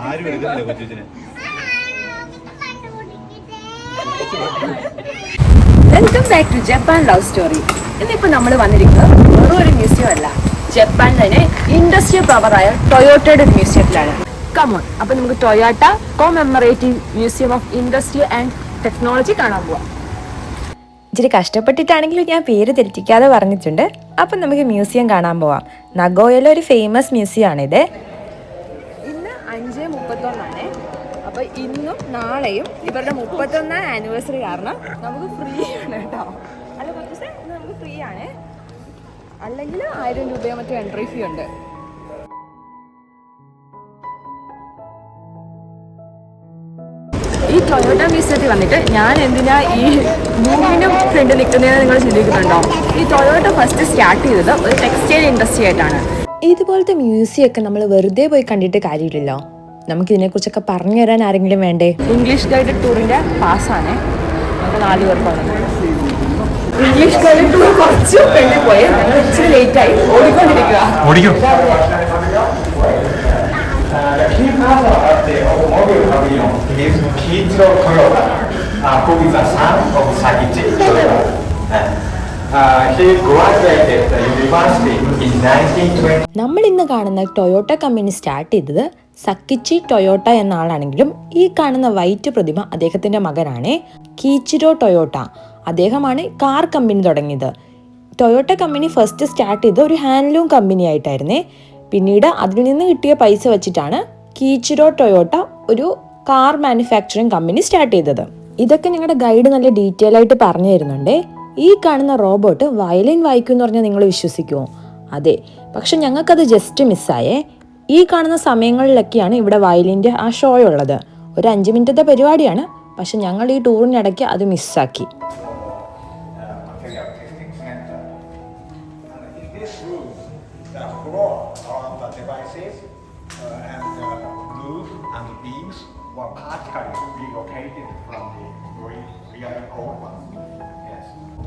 ആരും എടുക്കുന്നില്ല കൊച്ചിനെ. Welcome back to Japan love story. ഇന്നിപ്പോൾ നമ്മൾ വന്നിരിക്കുന്നത് വെറും ഒരു മ്യൂസിയം അല്ല, ജപ്പാൻ തന്നെ ഇൻഡസ്ട്രിയൽ പവറായ ടൊയോട്ടയുടെ ഒരു മ്യൂസിയത്തിലാണ്. കമോൺ, അപ്പോൾ നമുക്ക് Toyota commemorative museum of industry and technology കാണാൻ പോവാം. ഇച്ചിരി കഷ്ടപ്പെട്ടിട്ടാണെങ്കിലും ഞാൻ പേര് തെറ്റിക്കാതെ പറഞ്ഞിട്ടുണ്ട്. അപ്പം നമുക്ക് മ്യൂസിയം കാണാൻ പോവാം. നഗോയയിലെ ഒരു ഫേമസ് മ്യൂസിയം ആണിത്. ഇന്ന് 5:31 അപ്പോൾ ഇന്നും നാളെയും ഇവരുടെ 31ാം ആനിവേഴ്സറി കാരണം നമുക്ക് ഫ്രീ ആണ് കേട്ടോ. അല്ല പക്ഷേ ഇന്ന് നമുക്ക് ഫ്രീ ആണ്, അല്ലെങ്കിൽ 1000 രൂപയോ മറ്റോ എൻട്രി ഫീ ഉണ്ട്. ഈ ടൊയോട്ട മ്യൂസിയത്തിൽ വന്നിട്ട് ഞാൻ എന്തിനാ ഈ മൂവിൻ്റെ ഫ്രണ്ട് നിൽക്കുന്നതെന്ന് നിങ്ങൾ ചിന്തിക്കുന്നുണ്ടോ? ഈ ടൊയോട്ട ഫസ്റ്റ് സ്റ്റാർട്ട് ചെയ്തത് ഒരു ടെക്സ്റ്റൈൽ ഇൻഡസ്ട്രി ആയിട്ടാണ്. ഇതുപോലത്തെ മ്യൂസിയം ഒക്കെ നമ്മൾ വെറുതെ പോയി കണ്ടിട്ട് കാര്യമില്ലല്ലോ. നമുക്കിതിനെക്കുറിച്ചൊക്കെ പറഞ്ഞു തരാൻ ആരെങ്കിലും വേണ്ടേ? ഇംഗ്ലീഷ് ഗൈഡ് ടൂറിൻ്റെ പാസ്സാണ്, നമുക്ക് 4 പേർക്കാണ്. ഇംഗ്ലീഷ് ഗൈഡ് ടൂർ കുറച്ച് വേണ്ടി പോയി, ഞങ്ങൾ ഇച്ചിരി ലേറ്റായി ഓടിക്കൊണ്ടിരിക്കുക. The key part of the automobile pavilion is Kiichiro Toyota, who is a son of Sakichi Toyota. He graduated the university in 1920. നമ്മൾ ഇന്ന് കാണുന്ന ടൊയോട്ട കമ്പനി സ്റ്റാർട്ട് ചെയ്തത് സക്കിച്ചി ടൊയോട്ട എന്ന ആളാണെങ്കിലും ഈ കാണുന്ന വൈറ്റ് പ്രതിമ അദ്ദേഹത്തിൻ്റെ മകനാണ്, കീച്ചിരോ ടൊയോട്ട. അദ്ദേഹമാണ് കാർ കമ്പനി തുടങ്ങിയത്. ടൊയോട്ട കമ്പനി ഫസ്റ്റ് സ്റ്റാർട്ട് ചെയ്തത് ഒരു ഹാൻഡ്ലൂം കമ്പനി ആയിട്ടായിരുന്നേ. പിന്നീട് അതിൽ നിന്ന് കിട്ടിയ പൈസ വെച്ചിട്ടാണ് കീച്ചിരോ ടൊയോട്ട ഒരു കാർ മാനുഫാക്ചറിങ് കമ്പനി സ്റ്റാർട്ട് ചെയ്തത്. ഇതൊക്കെ ഞങ്ങളുടെ ഗൈഡ് നല്ല ഡീറ്റെയിൽ ആയിട്ട് പറഞ്ഞു തരുന്നുണ്ട്. ഈ കാണുന്ന റോബോട്ട് വയലിൻ വായിക്കും എന്ന് പറഞ്ഞാൽ നിങ്ങൾ വിശ്വസിക്കുമോ? അതെ, പക്ഷെ ഞങ്ങൾക്കത് ജസ്റ്റ് മിസ്സായേ. ഈ കാണുന്ന സമയങ്ങളിലൊക്കെയാണ് ഇവിടെ വയലിൻ്റെ ആ ഷോ ഉള്ളത്. ഒരു 5 മിനിറ്റത്തെ പരിപാടിയാണ്, പക്ഷെ ഞങ്ങൾ ഈ ടൂറിനിടയ്ക്ക് അത് മിസ്സാക്കി.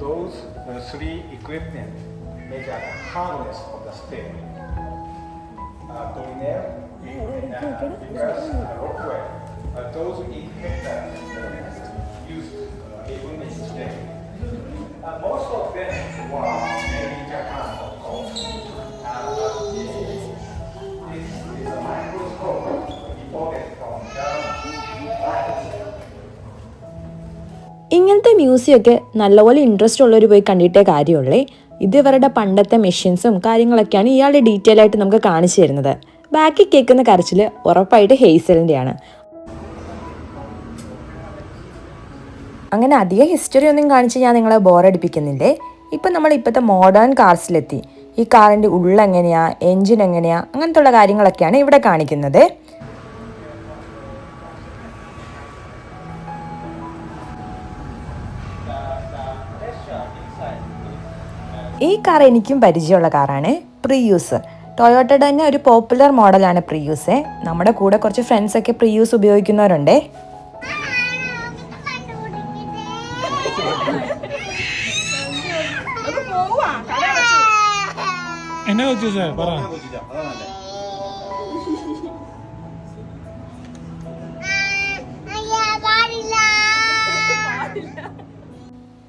Those three equipment make a harness of the stem. Dornier, fingers, rockwell. Those effects used even today. Most of them were made in Japan, of course. This is a microscope imported from Germany. ഇങ്ങനത്തെ മ്യൂസിയമൊക്കെ നല്ലപോലെ interest ഉള്ളവർ പോയി കണ്ടിട്ടേ കാര്യമുള്ളേ. ഇത് ഇവരുടെ പണ്ടത്തെ മെഷീൻസും കാര്യങ്ങളൊക്കെയാണ് ഇയാളുടെ ഡീറ്റെയിൽ ആയിട്ട് നമുക്ക് കാണിച്ചു തരുന്നത്. ബാക്കി കേൾക്കുന്ന കരച്ചിൽ ഉറപ്പായിട്ട് ഹെയ്സലിൻ്റെയാണ്. അങ്ങനെ അധികം ഹിസ്റ്ററി ഒന്നും കാണിച്ച് ഞാൻ നിങ്ങളെ ബോറടിപ്പിക്കുന്നില്ലേ. ഇപ്പം നമ്മൾ ഇപ്പോഴത്തെ മോഡേൺ കാർസിലെത്തി. ഈ കാറിൻ്റെ ഉള്ളെങ്ങനെയാ, എൻജിൻ എങ്ങനെയാ, അങ്ങനത്തെ ഉള്ള കാര്യങ്ങളൊക്കെയാണ് ഇവിടെ കാണിക്കുന്നത്. ഈ കാർ എനിക്കും പരിചയമുള്ള കാറാണ്, പ്രിയൂസ്. ടൊയോട്ടയുടെ തന്നെ ഒരു പോപ്പുലർ മോഡലാണ് പ്രിയൂസ്. നമ്മുടെ കൂടെ കുറച്ച് ഫ്രണ്ട്സൊക്കെ പ്രിയൂസ് ഉപയോഗിക്കുന്നവരുണ്ടേ.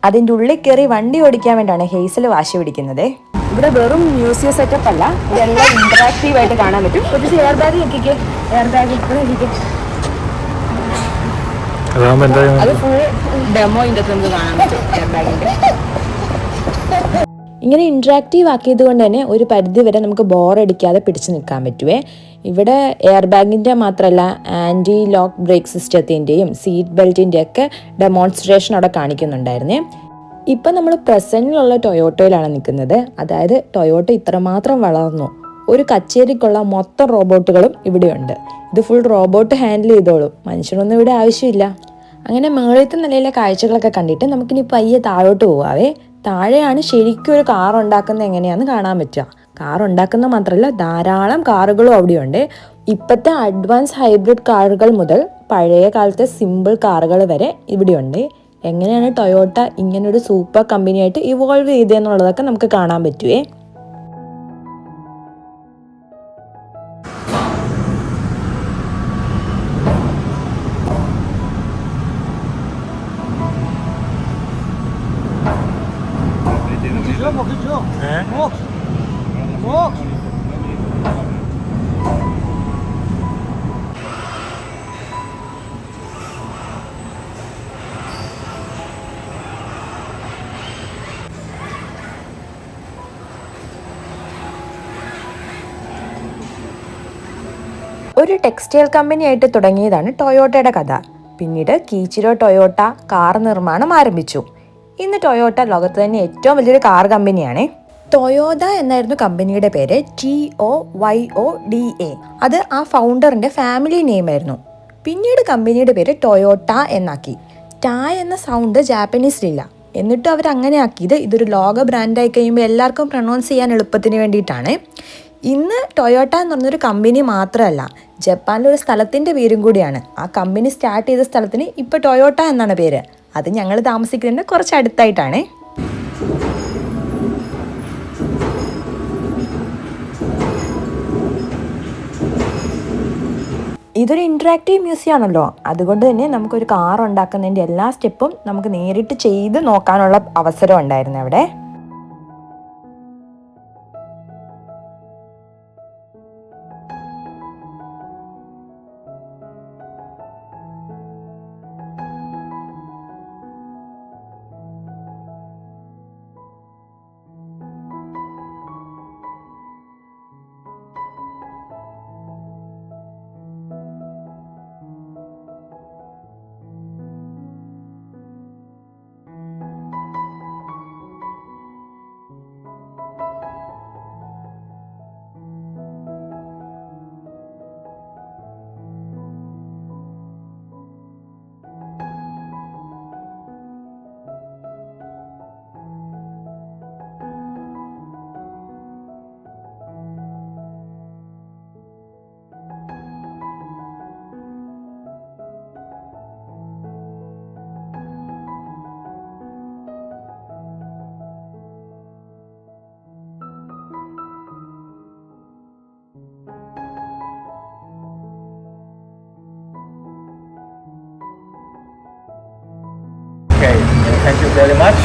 അതിൻ്റെ ഉള്ളിൽ കയറി വണ്ടി ഓടിക്കാൻ വേണ്ടിയാണ് ഹെയ്സൽ വാശി പിടിക്കുന്നത്. ഇവിടെ വെറും മ്യൂസിയം സെറ്റപ്പ് അല്ല, ഇതെല്ലാം ഇന്ററാക്റ്റീവ് ആയിട്ട് കാണാൻ പറ്റും. ഒരു എയർ ബാഗ് നോക്കിക്കേ, എയർ ബാഗ് അത് ഫുൾ ഡെമോ ഇതിൻ്റെ നമുക്ക് കാണാൻ പറ്റും എയർ ബാഗിന്റെ. ഇങ്ങനെ ഇൻട്രാക്റ്റീവ് ആക്കിയത് കൊണ്ട് തന്നെ ഒരു പരിധി വരെ നമുക്ക് ബോറടിക്കാതെ പിടിച്ചു നിൽക്കാൻ പറ്റുവേ. ഇവിടെ എയർ ബാഗിൻ്റെ മാത്രമല്ല ആൻറ്റി ലോക്ക് ബ്രേക്ക് സിസ്റ്റത്തിൻ്റെയും സീറ്റ് ബെൽറ്റിൻ്റെ ഒക്കെ ഡെമോൺസ്ട്രേഷൻ അവിടെ കാണിക്കുന്നുണ്ടായിരുന്നേ. ഇപ്പം നമ്മൾ പ്രസൻറ്റിലുള്ള ടൊയോട്ടയിലാണ് നിൽക്കുന്നത്. അതായത് ടൊയോട്ട ഇത്രമാത്രം വളർന്നു, ഒരു കച്ചേരിക്കുള്ള മൊത്തം റോബോട്ടുകളും ഇവിടെയുണ്ട്. ഇത് ഫുൾ റോബോട്ട് ഹാൻഡിൽ ചെയ്തോളും, മനുഷ്യനൊന്നും ഇവിടെ ആവശ്യമില്ല. അങ്ങനെ മുകളിലത്തെ നിലയിലെ കാഴ്ചകളൊക്കെ കണ്ടിട്ട് നമുക്കിനി പയ്യെ താഴോട്ട് പോവാവേ. താഴെയാണ് ശരിക്കും ഒരു കാർ ഉണ്ടാക്കുന്നത് എങ്ങനെയാണെന്ന് കാണാൻ പറ്റുക. കാർ ഉണ്ടാക്കുന്ന മാത്രമല്ല, ധാരാളം കാറുകളും അവിടെയുണ്ട്. ഇപ്പോഴത്തെ അഡ്വാൻസ് ഹൈബ്രിഡ് കാറുകൾ മുതൽ പഴയ കാലത്തെ സിമ്പിൾ കാറുകൾ വരെ ഇവിടെയുണ്ട്. എങ്ങനെയാണ് ടൊയോട്ട ഇങ്ങനൊരു സൂപ്പർ കമ്പനിയായിട്ട് ഇവോൾവ് ചെയ്തതെന്നുള്ളതൊക്കെ നമുക്ക് കാണാൻ പറ്റുവേ. ഒരു ടെക്സ്റ്റൈൽ കമ്പനിയായിട്ട് തുടങ്ങിയതാണ് ടൊയോട്ടയുടെ കഥ. പിന്നീട് കീച്ചിരോ ടൊയോട്ട കാർ നിർമ്മാണം ആരംഭിച്ചു. ഇന്ന് ടൊയോട്ട ലോകത്ത് തന്നെ ഏറ്റവും വലിയൊരു കാർ കമ്പനിയാണ്. ടൊയോട്ട എന്നായിരുന്നു കമ്പനിയുടെ പേര്, TOYODA. അത് ആ ഫൗണ്ടറിന്റെ ഫാമിലി നെയിം ആയിരുന്നു. പിന്നീട് കമ്പനിയുടെ പേര് ടൊയോട്ട എന്നാക്കി. ടാ എന്ന സൗണ്ട് ജാപ്പനീസിലില്ല, എന്നിട്ടും അവർ അങ്ങനെ ആക്കിയത് ഇതൊരു ലോക ബ്രാൻഡായി കഴിയുമ്പോൾ എല്ലാവർക്കും പ്രൊണൗൺസ് ചെയ്യാൻ എളുപ്പത്തിന് വേണ്ടിയിട്ടാണ്. ഇന്ന് ടൊയോട്ട എന്ന് പറഞ്ഞൊരു കമ്പനി മാത്രമല്ല, ജപ്പാനിലൊരു സ്ഥലത്തിൻ്റെ പേരും കൂടിയാണ്. ആ കമ്പനി സ്റ്റാർട്ട് ചെയ്ത സ്ഥലത്തിന് ഇപ്പോൾ ടൊയോട്ട എന്നാണ് പേര്. അത് ഞങ്ങൾ താമസിക്കുന്നതിൻ്റെ കുറച്ച് അടുത്തായിട്ടാണ്. ഇതൊരു ഇൻറ്ററാക്റ്റീവ് മ്യൂസിയം ആണല്ലോ, അതുകൊണ്ട് തന്നെ നമുക്കൊരു കാർ ഉണ്ടാക്കുന്നതിൻ്റെ എല്ലാ സ്റ്റെപ്പും നമുക്ക് നേരിട്ട് ചെയ്ത് നോക്കാനുള്ള അവസരം ഉണ്ടായിരുന്നു അവിടെ. Okay, thank you very much.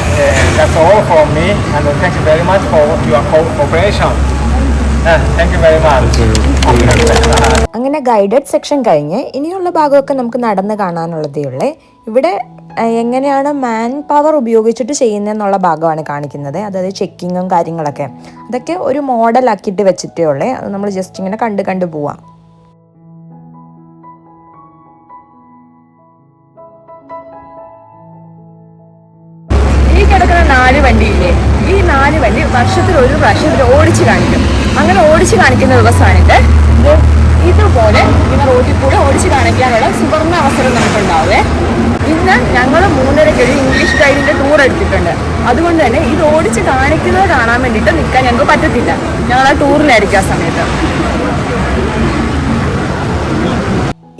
That's all from me, and thank you very much for your cooperation. Thank you very much. അങ്ങനെ ഗൈഡഡ് സെക്ഷൻ കഴിഞ്ഞ് ഇനിയുള്ള ഭാഗമൊക്കെ നമുക്ക് നടന്ന് കാണാനുള്ളതേ ഉള്ളേ. ഇവിടെ എങ്ങനെയാണ് മാൻ പവർ ഉപയോഗിച്ചിട്ട് ചെയ്യുന്നതെന്നുള്ള ഭാഗമാണ് കാണിക്കുന്നത്. അതായത് ചെക്കിങ്ങും കാര്യങ്ങളൊക്കെ, അതൊക്കെ ഒരു മോഡലാക്കിയിട്ട് വെച്ചിട്ടേ ഉള്ളേ. അത് നമ്മൾ ജസ്റ്റ് ഇങ്ങനെ കണ്ടു പോവാം. കിടക്കുന്ന 4 വണ്ടിയില്ലേ, ഈ 4 വണ്ടി വർഷത്തിൽ ഒരു പ്രാവശ്യം ഇവർ ഓടിച്ച് കാണിക്കും. അങ്ങനെ ഓടിച്ച് കാണിക്കുന്ന ദിവസമാണിത്. ഇതുപോലെ ഇങ്ങനെ റോഡിൽ കൂടെ ഓടിച്ച് കാണിക്കാനുള്ള സുവർണ അവസരം നമുക്കുണ്ടാവേ. ഇന്ന് ഞങ്ങൾ 3:30 ഇംഗ്ലീഷ് ഗൈഡിന്റെ ടൂർ എടുത്തിട്ടുണ്ട്. അതുകൊണ്ട് തന്നെ ഇത് ഓടിച്ച് കാണിക്കുന്നത് കാണാൻ വേണ്ടിയിട്ട് നിൽക്കാൻ ഞങ്ങൾക്ക് പറ്റത്തില്ല. ഞങ്ങൾ ആ ടൂറിലായിരിക്കും ആ സമയത്ത്.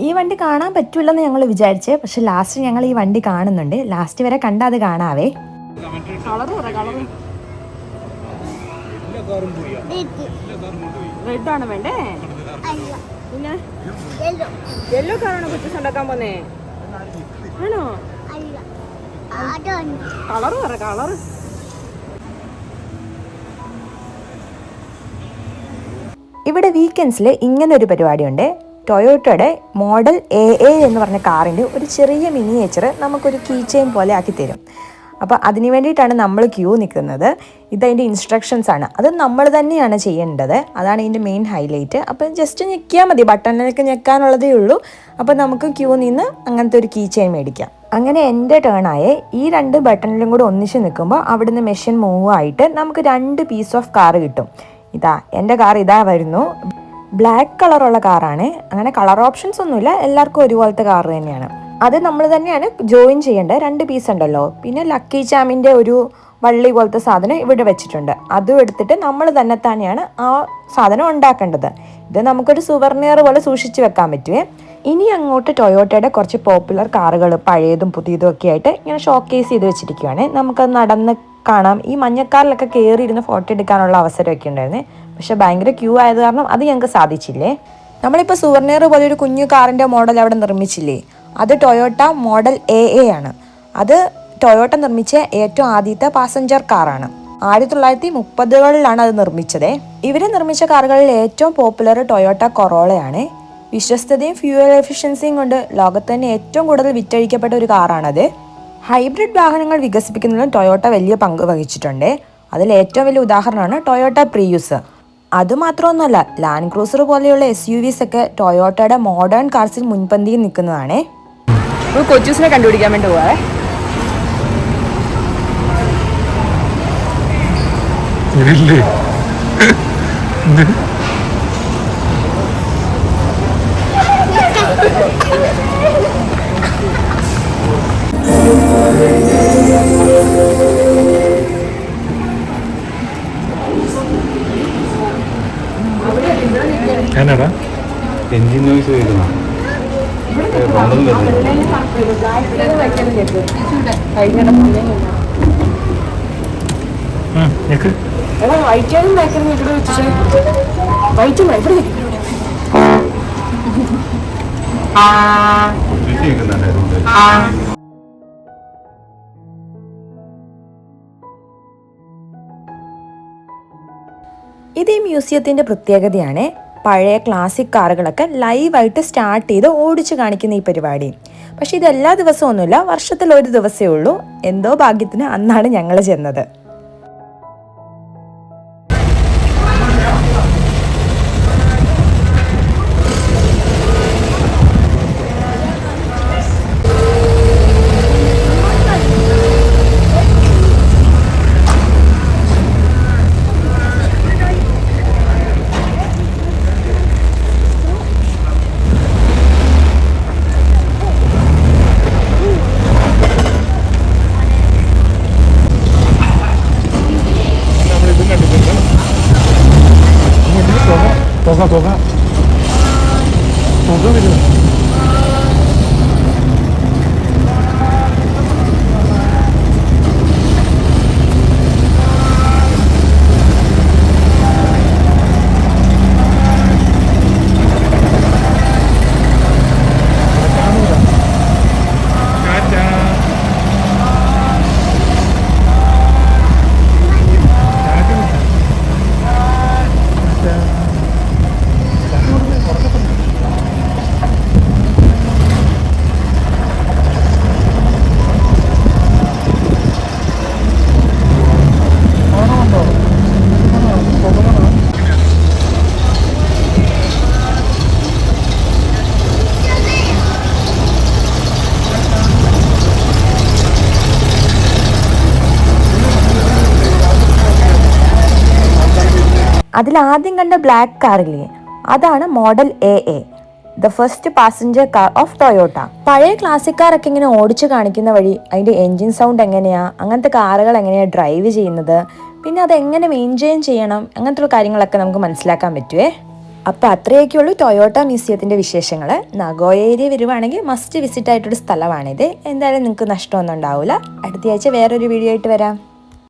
ഈ വണ്ടി കാണാൻ പറ്റൂലെന്ന് ഞങ്ങൾ വിചാരിച്ചേ, പക്ഷെ ലാസ്റ്റ് ഞങ്ങൾ ഈ വണ്ടി കാണുന്നുണ്ട്. ലാസ്റ്റ് വരെ കണ്ടാൽ അത് കാണാവേ. റെഡ് ആണ് വേണ്ടേ? പിന്നെ യെല്ലോ കാറാണോ കുറ്റസ് ഉണ്ടാക്കാൻ പോന്നേ? ആണോ? കളറ് പറ, കളറ്. ഇവിടെ വീക്കെൻഡ്സിൽ ഇങ്ങനൊരു പരിപാടിയുണ്ട്. ടൊയോട്ടയുടെ മോഡൽ AA എന്ന് പറഞ്ഞ കാറിൻ്റെ ഒരു ചെറിയ മിനിയേച്ചർ നമുക്കൊരു കീ ചെയിൻ പോലെ ആക്കി തരും. അപ്പോൾ അതിന് വേണ്ടിയിട്ടാണ് നമ്മൾ ക്യൂ നിൽക്കുന്നത്. ഇതതിൻ്റെ ഇൻസ്ട്രക്ഷൻസ് ആണ്, അത് നമ്മൾ തന്നെയാണ് ചെയ്യേണ്ടത്. അതാണ് ഇതിൻ്റെ മെയിൻ ഹൈലൈറ്റ്. അപ്പോൾ ജസ്റ്റ് ഞെക്കിയാൽ മതി, ബട്ടണിലേക്ക് ഞെക്കാനുള്ളതേ ഉള്ളൂ. അപ്പോൾ നമുക്ക് ക്യൂ നിന്ന് അങ്ങനത്തെ ഒരു കീ ചെയിൻ മേടിക്കാം. അങ്ങനെ എൻ്റെ ടേണായേ ഈ 2 ബട്ടണിലും കൂടെ ഒന്നിച്ച് നിൽക്കുമ്പോൾ അവിടുന്ന് മെഷീൻ മൂവ് ആയിട്ട് നമുക്ക് 2 പീസ് ഓഫ് കാർ കിട്ടും. ഇതാ എൻ്റെ കാർ ഇതാ വരുന്നു. ബ്ലാക്ക് കളറുള്ള കാറാണ്. അങ്ങനെ കളർ ഓപ്ഷൻസ് ഒന്നുമില്ല, എല്ലാവർക്കും ഒരുപോലത്തെ കാർ തന്നെയാണ്. അത് നമ്മൾ തന്നെയാണ് ജോയിൻ ചെയ്യേണ്ടത്. 2 പീസ് ഉണ്ടല്ലോ. പിന്നെ ലക്കി ചാമിൻ്റെ ഒരു വള്ളി പോലത്തെ സാധനം ഇവിടെ വെച്ചിട്ടുണ്ട്. അതും എടുത്തിട്ട് നമ്മൾ തന്നെയാണ് ആ സാധനം ഉണ്ടാക്കേണ്ടത്. ഇത് നമുക്കൊരു സുവർണിയർ പോലെ സൂക്ഷിച്ച് വെക്കാൻ പറ്റുമേ. ഇനി അങ്ങോട്ട് ടൊയോട്ടയുടെ കുറച്ച് പോപ്പുലർ കാറുകൾ പഴയതും പുതിയതും ഒക്കെ ആയിട്ട് ഇങ്ങനെ ഷോക്കേസ് ചെയ്ത് വെച്ചിരിക്കുകയാണ്. നമുക്കത് നടന്ന് കാണാം. ഈ മഞ്ഞക്കാറിലൊക്കെ കയറിയിരുന്ന് ഫോട്ടോ എടുക്കാനുള്ള അവസരമൊക്കെ ഉണ്ടായിരുന്നു. പക്ഷെ ഭയങ്കര ക്യൂ ആയത് കാരണം അത് ഞങ്ങൾക്ക് സാധിച്ചില്ലേ. നമ്മളിപ്പോൾ സുവർണിയർ പോലെ ഒരു കുഞ്ഞു കാറിൻ്റെ മോഡൽ അവിടെ നിർമ്മിച്ചില്ലേ, അത് ടൊയോട്ട മോഡൽ AA ആണ്. അത് ടൊയോട്ട നിർമ്മിച്ച ഏറ്റവും ആദ്യത്തെ പാസഞ്ചർ കാറാണ്. 1930കളിലാണ് അത് നിർമ്മിച്ചത്. ഇവർ നിർമ്മിച്ച കാറുകളിൽ ഏറ്റവും പോപ്പുലർ ടൊയോട്ട കൊറോളയാണ്. വിശ്വസ്തതയും ഫ്യൂവൽ എഫിഷ്യൻസിയും കൊണ്ട് ലോകത്ത് തന്നെ ഏറ്റവും കൂടുതൽ വിറ്റഴിക്കപ്പെട്ട ഒരു കാറാണത്. ഹൈബ്രിഡ് വാഹനങ്ങൾ വികസിപ്പിക്കുന്നതിലും ടൊയോട്ട വലിയ പങ്ക് വഹിച്ചിട്ടുണ്ട്. അതിൽ ഏറ്റവും വലിയ ഉദാഹരണമാണ് ടൊയോട്ട പ്രിയൂസ്. അതുമാത്രമൊന്നുമല്ല, ലാൻഡ് ക്രൂസർ പോലെയുള്ള SUVs ഒക്കെ ടൊയോട്ടയുടെ മോഡേൺ കാർസിൽ മുൻപന്തിയിൽ നിൽക്കുന്നതാണേ. കൊച്ചൂസിനെ കണ്ടുപിടിക്കാൻ വേണ്ടി പോവാേ. എന്നാടാ എൻജിൻ നോയ്സ് കേൾക്കുന്ന ഇത് ഈ മ്യൂസിയത്തിൻ്റെ പ്രത്യേകതയാണ്. പഴയ ക്ലാസിക് കാറുകളൊക്കെ ലൈവായിട്ട് സ്റ്റാർട്ട് ചെയ്ത് ഓടിച്ചു കാണിക്കുന്ന ഈ പരിപാടി. പക്ഷെ ഇത് എല്ലാ ദിവസവും ഒന്നുമില്ല, വർഷത്തിൽ ഒരു ദിവസമേ ഉള്ളൂ. എന്തോ ഭാഗ്യത്തിന് അന്നാണ് ഞങ്ങൾ ചെന്നത്. തുക വരും. അതിലാദ്യം കണ്ട ബ്ലാക്ക് കാറില്ലേ, അതാണ് model AA, the first passenger car of Toyota. പഴയ ക്ലാസിക് കാറൊക്കെ ഇങ്ങനെ ഓടിച്ചു കാണിക്കുന്ന വഴി അതിൻ്റെ എൻജിൻ സൗണ്ട് എങ്ങനെയാ, അങ്ങനത്തെ കാറുകൾ എങ്ങനെയാണ് ഡ്രൈവ് ചെയ്യുന്നത്, പിന്നെ അതെങ്ങനെ മെയിൻറ്റെയിൻ ചെയ്യണം, അങ്ങനത്തെ കാര്യങ്ങളൊക്കെ നമുക്ക് മനസ്സിലാക്കാൻ പറ്റുമേ. അപ്പോൾ അത്രയൊക്കെയുള്ളൂ ടൊയോട്ട മ്യൂസിയത്തിൻ്റെ വിശേഷങ്ങൾ. നഗോയ ഏരിയ വരുവാണെങ്കിൽ മസ്റ്റ് വിസിറ്റ് ആയിട്ടൊരു സ്ഥലമാണിത്. എന്തായാലും നിങ്ങൾക്ക് നഷ്ടമൊന്നും ഉണ്ടാവില്ല. അടുത്തയാഴ്ച വേറൊരു വീഡിയോ ആയിട്ട് വരാം.